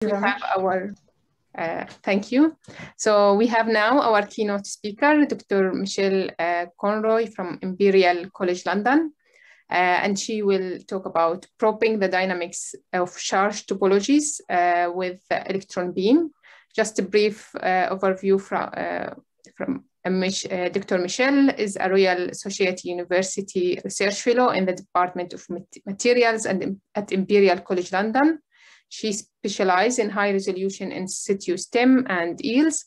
We have our, thank you. So we have now our keynote speaker, Dr. Michele Conroy from Imperial College London. And she will talk about probing the dynamics of charge topologies with electron beam. Just a brief overview from Dr. Michele is a Royal Society University Research Fellow in the Department of Materials and at Imperial College London. She specialized in high resolution in situ STEM and EELs,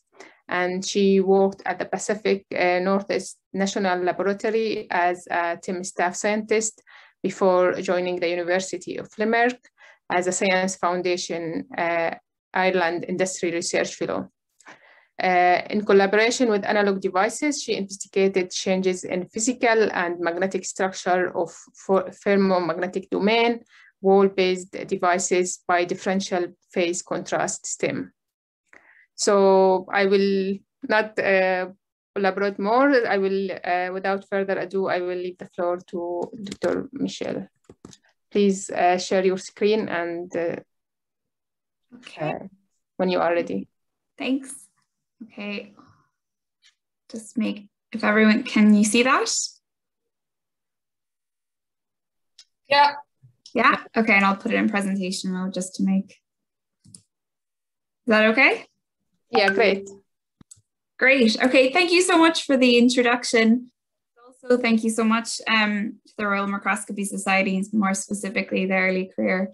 and she worked at the Pacific Northwest National Laboratory as a TIM staff scientist before joining the University of Limerick as a Science Foundation Ireland Industry Research Fellow. In collaboration with analog devices, she investigated changes in physical and magnetic structure of ferromagnetic domain, wall-based devices by differential phase contrast STEM. So I will not elaborate more. I will, without further ado, I will leave the floor to Dr. Michele. Please share your screen and when you are ready. Thanks. Okay, just make, if everyone, can you see that? Yeah. Yeah, okay, and I'll put it in presentation mode just to make, is that okay? Yeah, great. Great, okay, thank you so much for the introduction. Also, thank you so much to the Royal Microscopy Society, more specifically the Early Career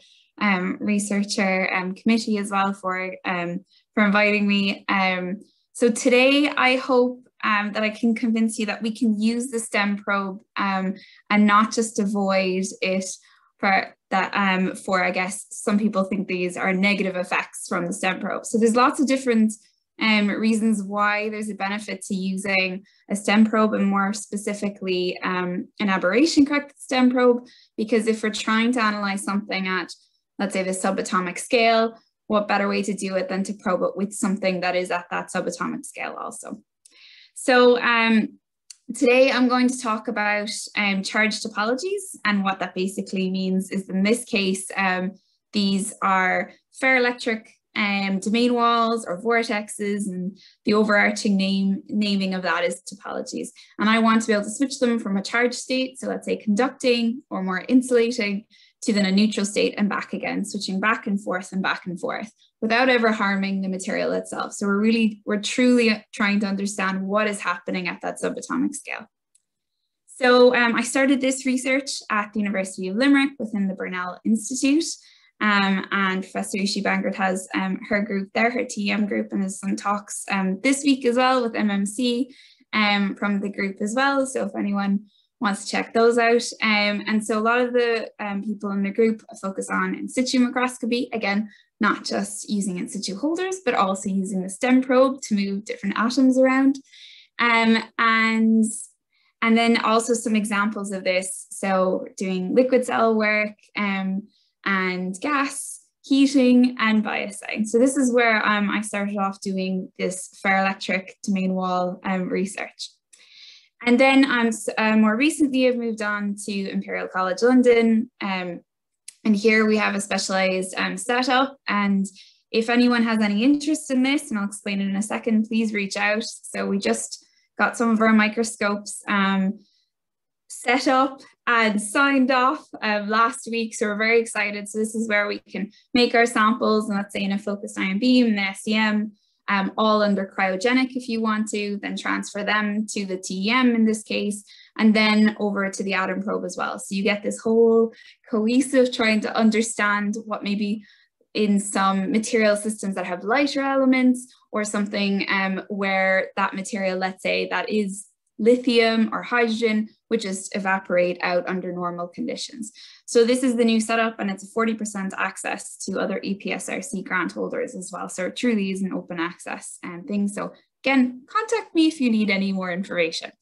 Researcher Committee as well for inviting me. So today I hope that I can convince you that we can use the STEM probe and not just avoid it for that, I guess some people think these are negative effects from the STEM probe. So there's lots of different reasons why there's a benefit to using a STEM probe, and more specifically an aberration corrected STEM probe, because if we're trying to analyze something at, let's say, the subatomic scale, what better way to do it than to probe it with something that is at that subatomic scale also. So today I'm going to talk about charge topologies, and what that basically means is, in this case, these are ferroelectric domain walls or vortexes, and the overarching naming of that is topologies. And I want to be able to switch them from a charged state, so let's say conducting or more insulating, to then a neutral state and back again, switching back and forth without ever harming the material itself. So we're truly trying to understand what is happening at that subatomic scale. So I started this research at the University of Limerick within the Burnell Institute, and Professor Ishi Bangert has her group there, her TEM group, and there's some talks this week as well with MMC from the group as well. So if anyone wants to check those out. And so a lot of the people in the group focus on in situ microscopy, again, not just using in situ holders, but also using the STEM probe to move different atoms around. And then also some examples of this. So doing liquid cell work and gas, heating and biasing. So this is where I started off doing this ferroelectric domain wall research. And then more recently, I've moved on to Imperial College London, and here we have a specialized setup. And if anyone has any interest in this, and I'll explain it in a second, please reach out. So we just got some of our microscopes set up and signed off last week, so we're very excited. So this is where we can make our samples, and let's say in a focused ion beam, the SEM, all under cryogenic if you want to, then transfer them to the TEM in this case, and then over to the atom probe as well. So you get this whole cohesive trying to understand what maybe in some material systems that have lighter elements, or something where that material, let's say that is lithium or hydrogen, would just evaporate out under normal conditions. So this is the new setup, and it's a 40% access to other EPSRC grant holders as well. So it truly is an open access thing. So again, contact me if you need any more information.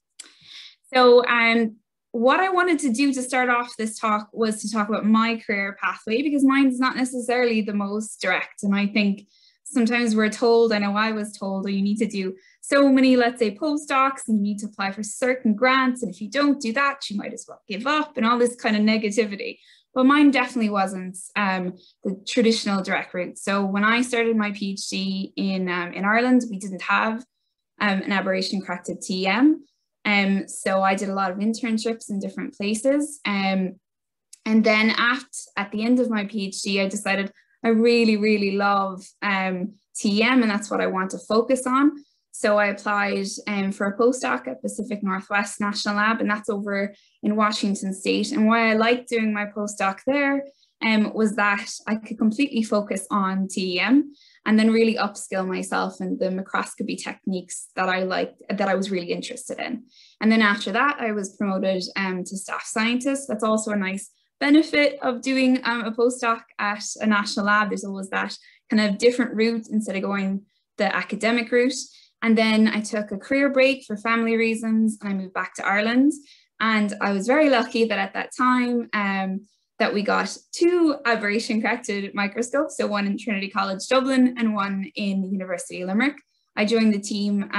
So what I wanted to do to start off this talk was to talk about my career pathway, because mine is not necessarily the most direct. And I think sometimes we're told, I know I was told, oh, you need to do so many, let's say, postdocs, and you need to apply for certain grants, and if you don't do that, you might as well give up, and all this kind of negativity. but mine definitely wasn't the traditional direct route. So when I started my PhD in Ireland, we didn't have an aberration corrected TEM. So I did a lot of internships in different places. And then at the end of my PhD, I decided I really, really love TEM, and that's what I want to focus on. So I applied for a postdoc at Pacific Northwest National Lab, and that's over in Washington State. And why I liked doing my postdoc there was that I could completely focus on TEM and then really upskill myself in the microscopy techniques that I liked, that I was really interested in. And then after that, I was promoted to staff scientist. That's also a nice benefit of doing a postdoc at a national lab. There's always that kind of different route instead of going the academic route. And then I took a career break for family reasons and I moved back to Ireland. And I was very lucky that at that time that we got 2 aberration corrected microscopes, so one in Trinity College Dublin and one in the University of Limerick. I joined the team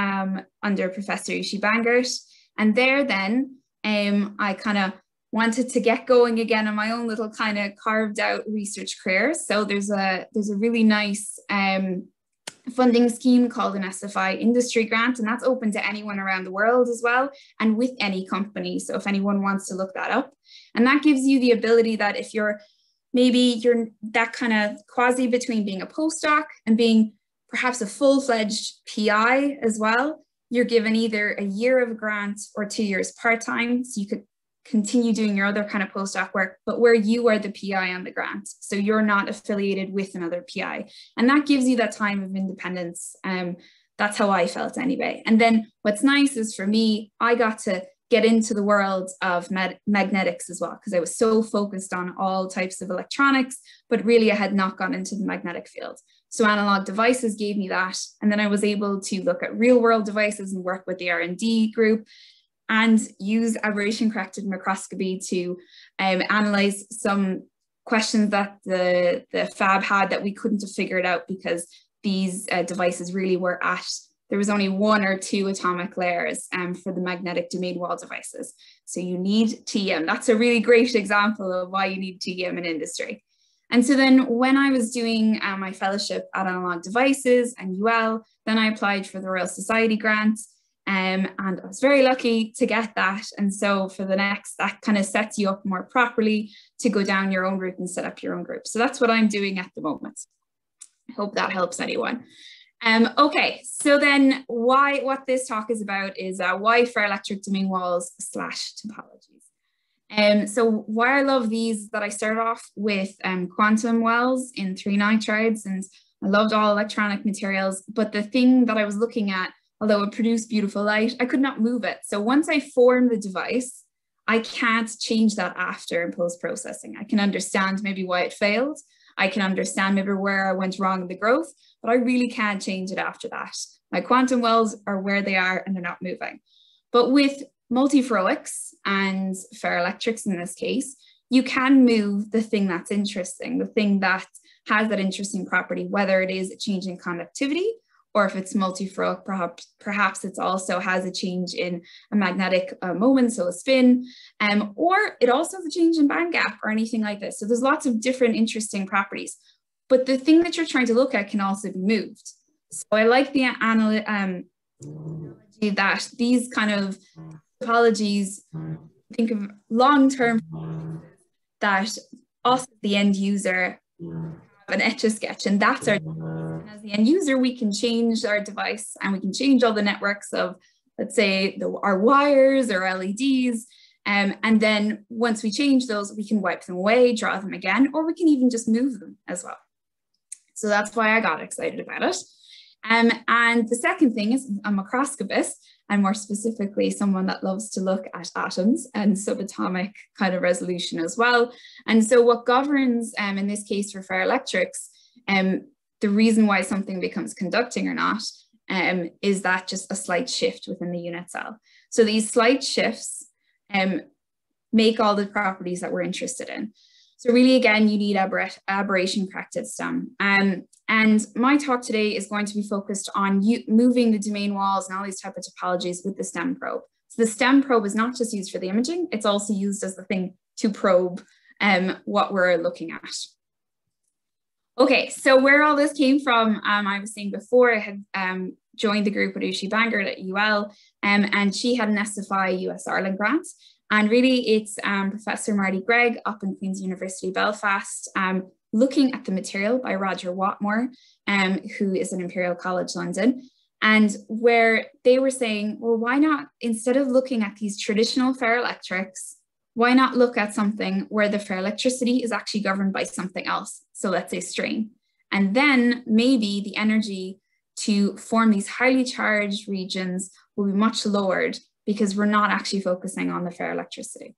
under Professor Ishi Bangert, and there then I kind of wanted to get going again on my own little kind of carved out research career. So there's a really nice funding scheme called an SFI industry grant, and that's open to anyone around the world as well, and with any company. So if anyone wants to look that up, and that gives you the ability that if you're that kind of quasi between being a postdoc and being perhaps a full-fledged PI as well, you're given either a year of a grant or 2 years part-time. So you could continue doing your other kind of postdoc work, but where you are the PI on the grant. So you're not affiliated with another PI. And that gives you that time of independence. That's how I felt anyway. And then what's nice is for me, I got to get into the world of magnetics as well, because I was so focused on all types of electronics, but really I had not gone into the magnetic field. So analog devices gave me that. And then I was able to look at real world devices and work with the R&D group and use aberration corrected microscopy to analyze some questions that the fab had that we couldn't have figured out because these devices really were there was only 1 or 2 atomic layers for the magnetic domain wall devices. So you need TEM. That's a really great example of why you need TEM in industry. And so then when I was doing my fellowship at Analog Devices and UL, then I applied for the Royal Society grant. And I was very lucky to get that. And so for the next, that kind of sets you up more properly to go down your own route and set up your own group. So that's what I'm doing at the moment. I hope that helps anyone. Okay, so then what this talk is about is why ferroelectric domain walls / topologies. So why I love these, that I started off with quantum wells in 3 nitrides, and I loved all electronic materials. But the thing that I was looking at, although it produced beautiful light, I could not move it. So once I form the device, I can't change that after in post-processing. I can understand maybe why it failed. I can understand maybe where I went wrong in the growth, but I really can't change it after that. My quantum wells are where they are and they're not moving. But with multiferroics and ferroelectrics in this case, you can move the thing that's interesting, the thing that has that interesting property, whether it is a change in conductivity, or if it's multiferroic, perhaps it also has a change in a magnetic moment, so a spin, or it also has a change in band gap or anything like this. So there's lots of different interesting properties, but the thing that you're trying to look at can also be moved. So I like the analogy that these kind of topologies, think of long-term that us, the end user, an Etch-a-Sketch, and that's our, and as the end user, we can change our device and we can change all the networks of, let's say, our wires or LEDs. And then once we change those, we can wipe them away, draw them again, or we can even just move them as well. So that's why I got excited about it. And the second thing is a microscopist, and more specifically, someone that loves to look at atoms and subatomic kind of resolution as well. And so what governs, in this case for ferroelectrics, the reason why something becomes conducting or not, is that just a slight shift within the unit cell. So these slight shifts make all the properties that we're interested in. So really, again, you need aberration corrected STEM. And my talk today is going to be focused on moving the domain walls and all these type of topologies with the STEM probe. So the STEM probe is not just used for the imaging, it's also used as the thing to probe what we're looking at. Okay, so where all this came from, I was saying before, I had joined the group with Ushi Bangert at UL, and she had an SFI US Ireland grant. And really it's Professor Marty Gregg up in Queen's University Belfast, looking at the material by Roger Watmore, who is at Imperial College London. And where they were saying, well, why not, instead of looking at these traditional ferroelectrics, why not look at something where the ferroelectricity is actually governed by something else? So let's say strain. And then maybe the energy to form these highly charged regions will be much lowered because we're not actually focusing on the ferroelectricity.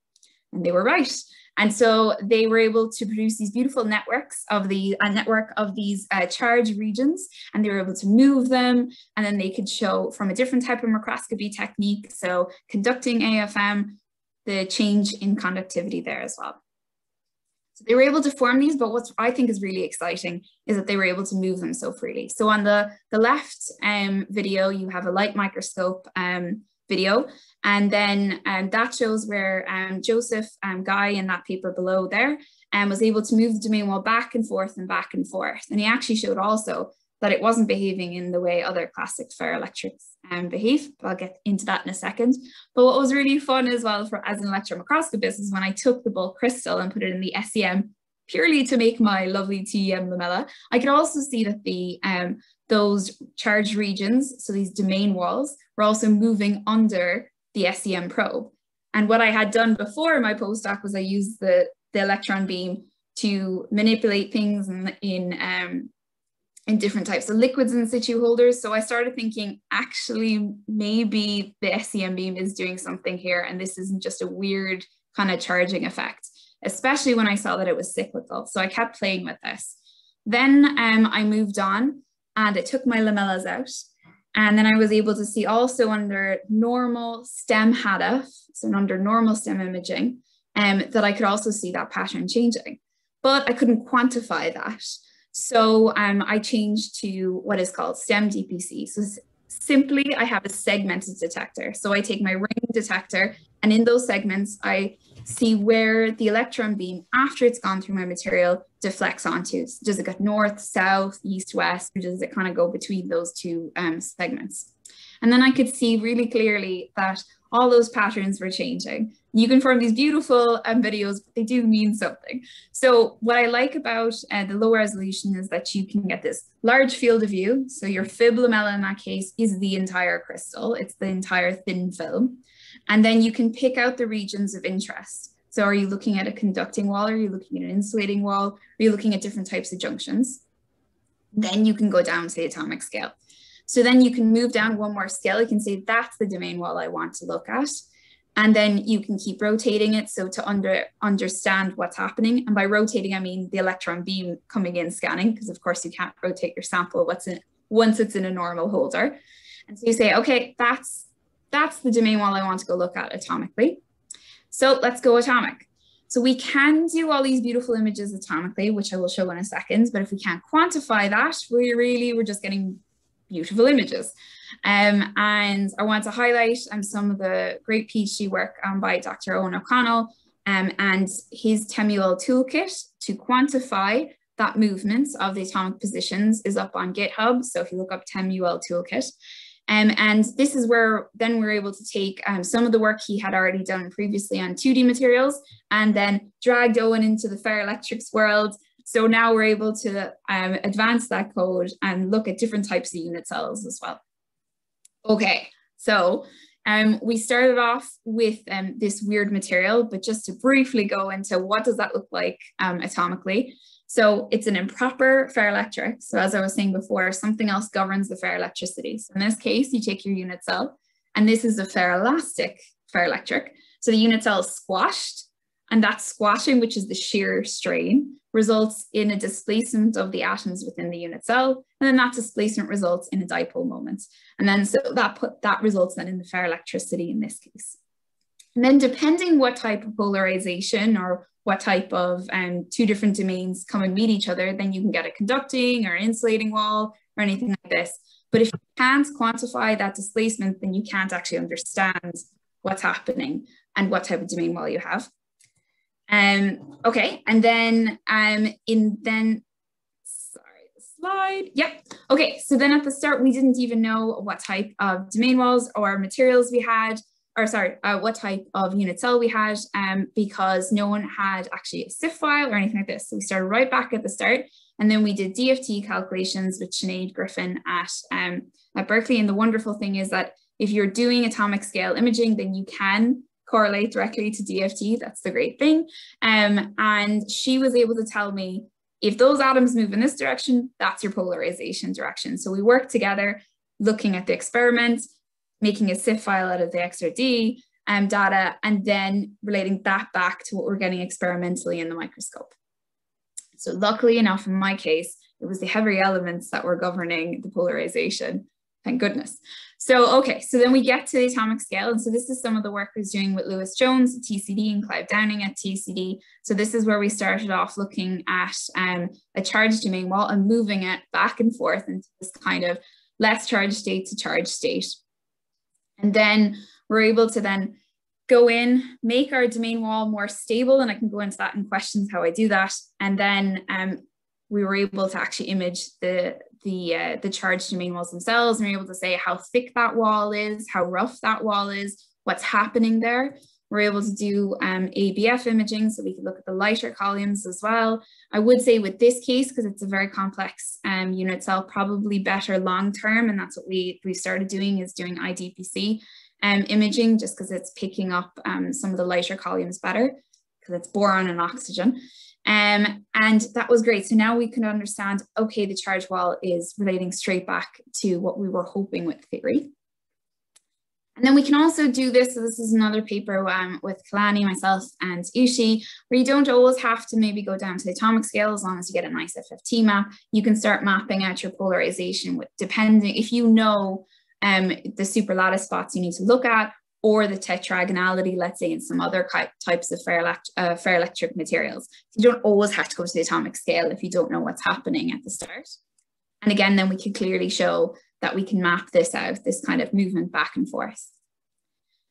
And they were right. And so they were able to produce these beautiful networks of a network of these charged regions, and they were able to move them. And then they could show from a different type of microscopy technique, so conducting AFM, the change in conductivity there as well. So they were able to form these, but what I think is really exciting is that they were able to move them so freely. So on the left video, you have a light microscope video, and then that shows where Joseph Guy in that paper below there was able to move the domain wall back and forth and back and forth. And he actually showed also that it wasn't behaving in the way other classic ferroelectrics behave. I'll get into that in a second. But what was really fun as well as an electron microscopist is when I took the bulk crystal and put it in the SEM purely to make my lovely TEM lamella, I could also see that the those charged regions, so these domain walls, were also moving under the SEM probe. And what I had done before my postdoc was I used the electron beam to manipulate things in different types of liquids in situ holders. So I started thinking, actually, maybe the SEM beam is doing something here, and this isn't just a weird kind of charging effect, especially when I saw that it was cyclical. So I kept playing with this. Then I moved on and I took my lamellas out. And then I was able to see also under normal STEM HADF, so under normal STEM imaging, that I could also see that pattern changing, but I couldn't quantify that. So I changed to what is called STEM DPC. So simply, I have a segmented detector. So I take my ring detector, and in those segments, I see where the electron beam, after it's gone through my material, deflects onto. So does it go north, south, east, west, or does it kind of go between those two segments? And then I could see really clearly that all those patterns were changing. You can form these beautiful videos, but they do mean something. So what I like about the low resolution is that you can get this large field of view. So your fib lamella in that case is the entire crystal. It's the entire thin film. And then you can pick out the regions of interest. So are you looking at a conducting wall? Are you looking at an insulating wall? Are you looking at different types of junctions? Then you can go down to the atomic scale. So then you can move down one more scale. You can say that's the domain wall I want to look at. And then you can keep rotating it. So to understand what's happening. And by rotating, I mean the electron beam coming in scanning, because of course you can't rotate your sample once it's in a normal holder. And so you say, okay, that's the domain wall I want to go look at atomically. So let's go atomic. So we can do all these beautiful images atomically, which I will show in a second. But if we can't quantify that, we're just getting beautiful images. And I want to highlight some of the great PhD work by Dr. Owen O'Connell and his Temul toolkit to quantify that movements of the atomic positions is up on GitHub. So if you look up Temul toolkit, and this is where then we're able to take some of the work he had already done previously on 2D materials and then dragged Owen into the ferroelectrics world. So now we're able to advance that code and look at different types of unit cells as well. Okay, so we started off with this weird material, but just to briefly go into what does that look like atomically. So it's an improper ferroelectric. So as I was saying before, something else governs the ferroelectricity. So in this case, you take your unit cell, and this is a ferroelastic ferroelectric. So the unit cell is squashed, and that squashing, which is the shear strain, results in a displacement of the atoms within the unit cell, and then that displacement results in a dipole moment. And then so that results then in the ferroelectricity in this case. And then depending what type of polarization or what type of two different domains come and meet each other, then you can get a conducting or an insulating wall or anything like this. But if you can't quantify that displacement, then you can't actually understand what's happening and what type of domain wall you have. Okay, and then sorry, the slide. Yep. Okay, so then at the start, we didn't even know what type of domain walls or materials we had, or sorry, what type of unit cell we had, because no one had actually a CIF file or anything like this. So we started right back at the start, and then we did DFT calculations with Sinead Griffin at Berkeley. And the wonderful thing is that if you're doing atomic scale imaging, then you can correlate directly to DFT. That's the great thing. And she was able to tell me, if those atoms move in this direction, that's your polarization direction. So we worked together looking at the experiment, making a CIF file out of the XRD data, and then relating that back to what we're getting experimentally in the microscope. So luckily enough, in my case, it was the heavy elements that were governing the polarization. Thank goodness. So, okay, so then we get to the atomic scale. And so this is some of the work I was doing with Lewis Jones at TCD and Clive Downing at TCD. So this is where we started off looking at a charged domain wall and moving it back and forth into this kind of less charged state to charged state. And then we're able to then go in, make our domain wall more stable, and I can go into that in questions how I do that. And then we were able to actually image the charged domain walls themselves, and we're able to say how thick that wall is, how rough that wall is, what's happening there. We're able to do ABF imaging, so we could look at the lighter columns as well. I would say with this case, because it's a very complex unit cell, probably better long-term, and that's what we started doing, is doing IDPC imaging, just because it's picking up some of the lighter columns better, because it's boron and oxygen. And that was great. So now we can understand, okay, the charge wall is relating straight back to what we were hoping with theory. And then we can also do this. So this is another paper with Kalani, myself, and Ushi, where you don't always have to maybe go down to the atomic scale. As long as you get a nice FFT map, you can start mapping out your polarization with, depending, if you know the superlattice spots you need to look at, or the tetragonality, let's say, in some other types of ferroelectric materials. You don't always have to go to the atomic scale if you don't know what's happening at the start. And again, then we can clearly show that we can map this out, this kind of movement back and forth.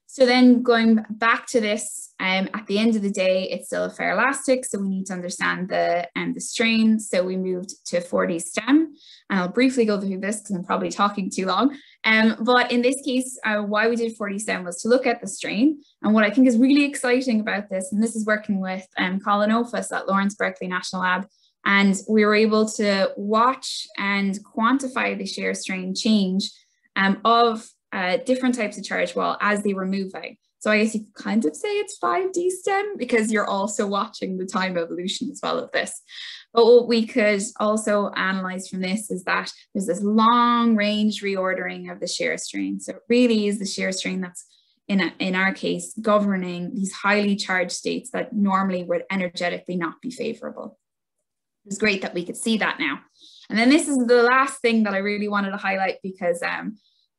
So then going back to this, at the end of the day, it's still a ferroelastic, so we need to understand the strain. So we moved to 40 stem, and I'll briefly go through this because I'm probably talking too long. But in this case, why we did 40 stem was to look at the strain. And what I think is really exciting about this, and this is working with Colin Ofus at Lawrence Berkeley National Lab, and we were able to watch and quantify the shear strain change of different types of charge wall as they were moving. So I guess you could kind of say it's 5D stem, because you're also watching the time evolution as well of this. But what we could also analyze from this is that there's this long range reordering of the shear strain. So it really is the shear strain that's, in our case, governing these highly charged states that normally would energetically not be favorable. It's great that we could see that now. And then this is the last thing that I really wanted to highlight, because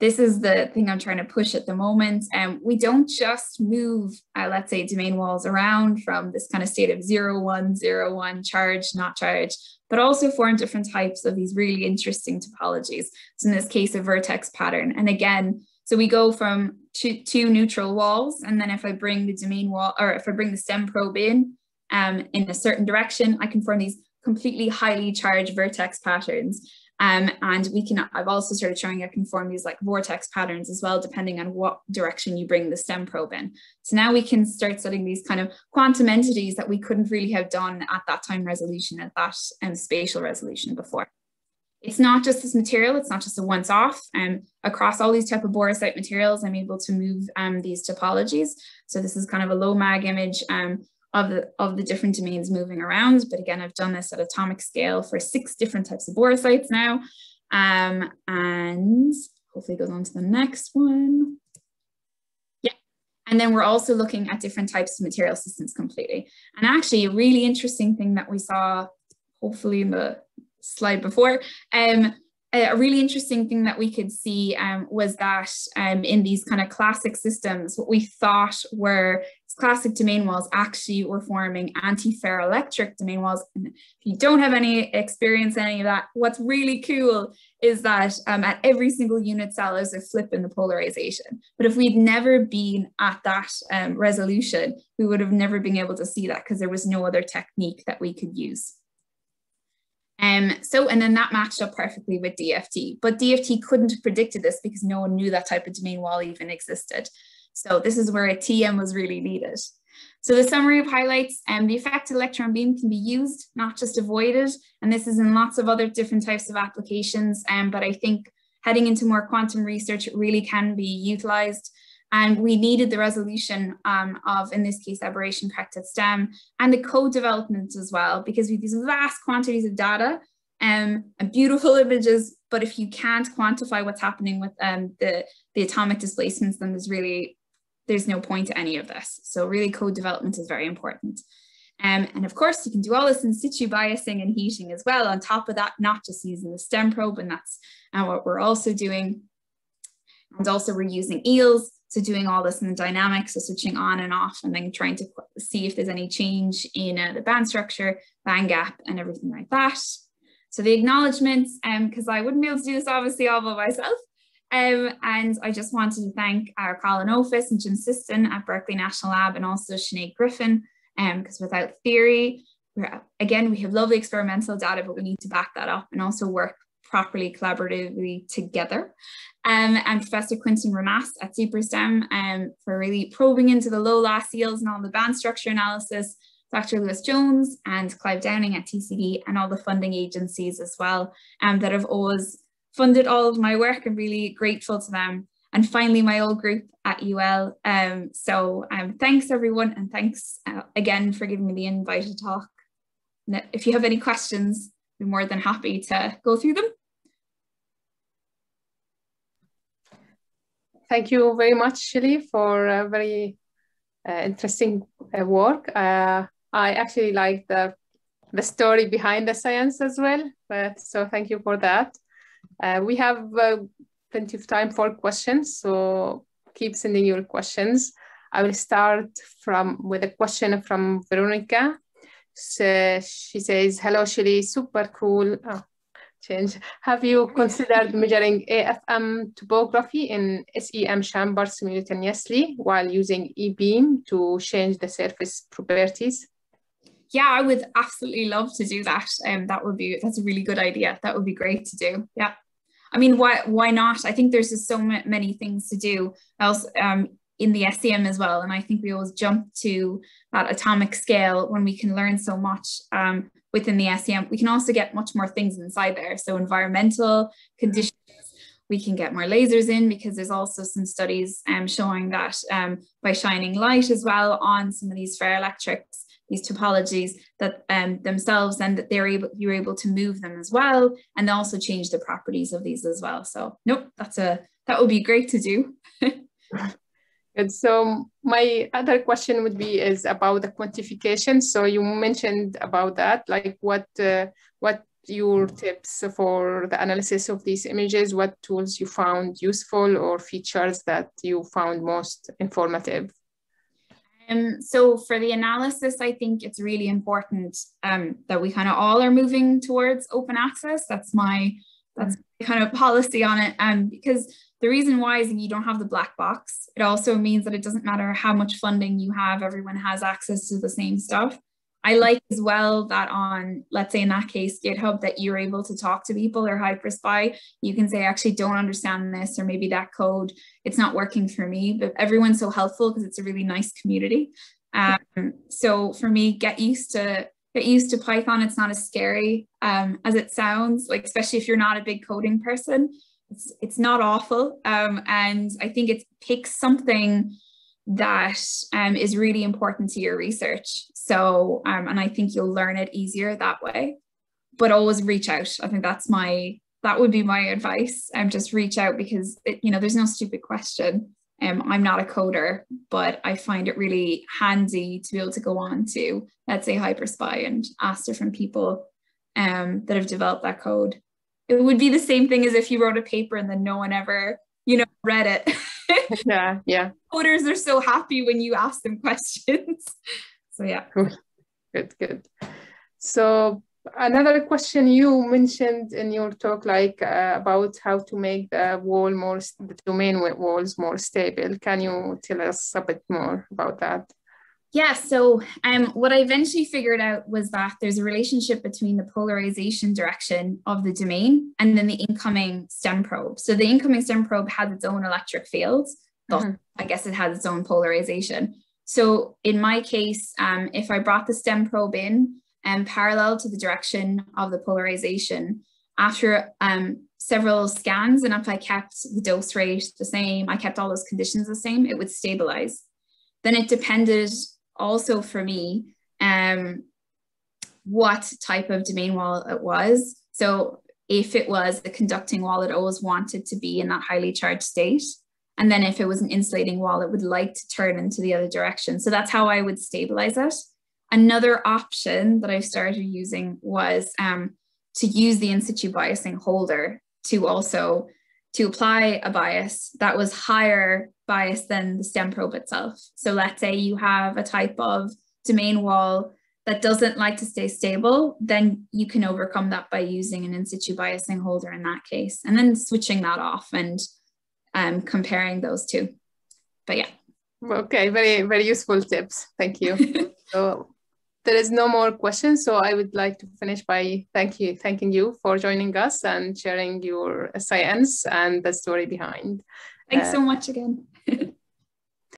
this is the thing I'm trying to push at the moment. We don't just move, let's say, domain walls around from this kind of state of 0, 1, 0, 1, charged, not charged, but also form different types of these really interesting topologies. So in this case, a vertex pattern. And again, so we go from two neutral walls, and then if I bring the domain wall, or if I bring the stem probe in a certain direction, I can form these completely highly charged vertex patterns. And I've also started showing I can form these like vortex patterns as well, depending on what direction you bring the stem probe in. So now we can start studying these kind of quantum entities that we couldn't really have done at that time resolution, at that spatial resolution before. It's not just this material, it's not just a once off. Across all these type of borosite materials, I'm able to move these topologies. So this is kind of a low mag image of the different domains moving around. But again, I've done this at atomic scale for 6 different types of borosites now. And hopefully it goes on to the next one. Yeah. And then we're also looking at different types of material systems completely. And actually a really interesting thing that we saw, hopefully in the slide before, a really interesting thing that we could see was that in these kind of classic systems, what we thought were classic domain walls actually were forming anti-ferroelectric domain walls. And if you don't have any experience in any of that, what's really cool is that at every single unit cell there's a flip in the polarization. But if we'd never been at that resolution, we would have never been able to see that because there was no other technique that we could use. And then that matched up perfectly with DFT, but DFT couldn't have predicted this because no one knew that type of domain wall even existed. So this is where a TM was really needed. So the summary of highlights, the effective electron beam can be used, not just avoided. And this is in lots of other different types of applications. But I think heading into more quantum research, it really can be utilized. And we needed the resolution of, in this case, aberration corrected stem and the code development as well, because we have these vast quantities of data and beautiful images, but if you can't quantify what's happening with the atomic displacements, then there's no point to any of this. So really code development is very important. And of course, you can do all this in situ biasing and heating as well. On top of that, not just using the STEM probe, and that's what we're also doing. And also we're using eels. So doing all this in the dynamics, so switching on and off, and then trying to see if there's any change in the band structure, band gap, and everything like that. So the acknowledgements, because I wouldn't be able to do this obviously all by myself. And I just wanted to thank our Colin Office and Jim Siston at Berkeley National Lab, and also Sinead Griffin, because without theory, we have lovely experimental data, but we need to back that up and also work properly collaboratively together. And Professor Quinton Ramas at SuperSTEM for really probing into the low loss yields and all the band structure analysis, Dr. Lewis Jones and Clive Downing at TCD, and all the funding agencies as well that have always funded all of my work. I'm really grateful to them. And finally, my old group at UL. Thanks everyone, and thanks again for giving me the invite to talk. And if you have any questions, I'd be more than happy to go through them. Thank you very much, Shelley, for very interesting work. I actually like the story behind the science as well, so thank you for that. We have plenty of time for questions, so keep sending your questions. I will start with a question from Veronica. So she says, hello, Shelley, super cool. Have you considered measuring AFM topography in SEM chambers simultaneously while using E-beam to change the surface properties? Yeah, I would absolutely love to do that. That's a really good idea. That would be great to do. Yeah. I mean, why not? I think there's just so many things to do else in the SEM as well. And I think we always jump to that atomic scale when we can learn so much within the SEM. We can also get much more things inside there. So environmental conditions, we can get more lasers in, because there's also some studies showing that by shining light as well on some of these ferroelectrics, these topologies, that themselves, and that you're able to move them as well, and also change the properties of these as well. So nope, that would be great to do. Good. So my other question is about the quantification. So you mentioned about that, like what your tips for the analysis of these images, what tools you found useful, or features that you found most informative? So for the analysis, I think it's really important that we kind of all are moving towards open access. That's my kind of policy on it. Because the reason why is if you don't have the black box, it also means that it doesn't matter how much funding you have, everyone has access to the same stuff. I like as well that on, let's say in that case, GitHub, that you're able to talk to people or HyperSpy. You can say, I actually don't understand this, or maybe that code, it's not working for me, but everyone's so helpful because it's a really nice community. So for me, get used to Python. It's not as scary as it sounds, like, especially if you're not a big coding person. It's not awful. And I think it picks something that is really important to your research. So, and I think you'll learn it easier that way, but always reach out. I think that would be my advice. Just reach out, because there's no stupid question. I'm not a coder, but I find it really handy to be able to go on to, let's say, HyperSpy and ask different people that have developed that code. it would be the same thing as if you wrote a paper and then no one ever, read it. Yeah. Coders are so happy when you ask them questions. So yeah. Good. So another question you mentioned in your talk, about how to make the domain walls more stable. Can you tell us a bit more about that? Yeah, so what I eventually figured out was that there's a relationship between the polarization direction of the domain and then the incoming STEM probe. So the incoming STEM probe has its own electric fields, but I guess it has its own polarization. So in my case, if I brought the STEM probe in parallel to the direction of the polarization, after several scans, and if I kept the dose rate the same, I kept all those conditions the same, it would stabilize. Then it depended also for me what type of domain wall it was. So if it was a conducting wall, it always wanted to be in that highly charged state. And then if it was an insulating wall, it would like to turn into the other direction. So that's how I would stabilize it. Another option that I started using was to use the in situ biasing holder to apply a bias that was higher bias than the STEM probe itself. So let's say you have a type of domain wall that doesn't like to stay stable, then you can overcome that by using an in situ biasing holder in that case, and then switching that off and comparing those two. But yeah. Okay, very, very useful tips. Thank you. So there is no more questions, so I would like to finish by thanking you for joining us and sharing your science and the story behind. Thanks so much again.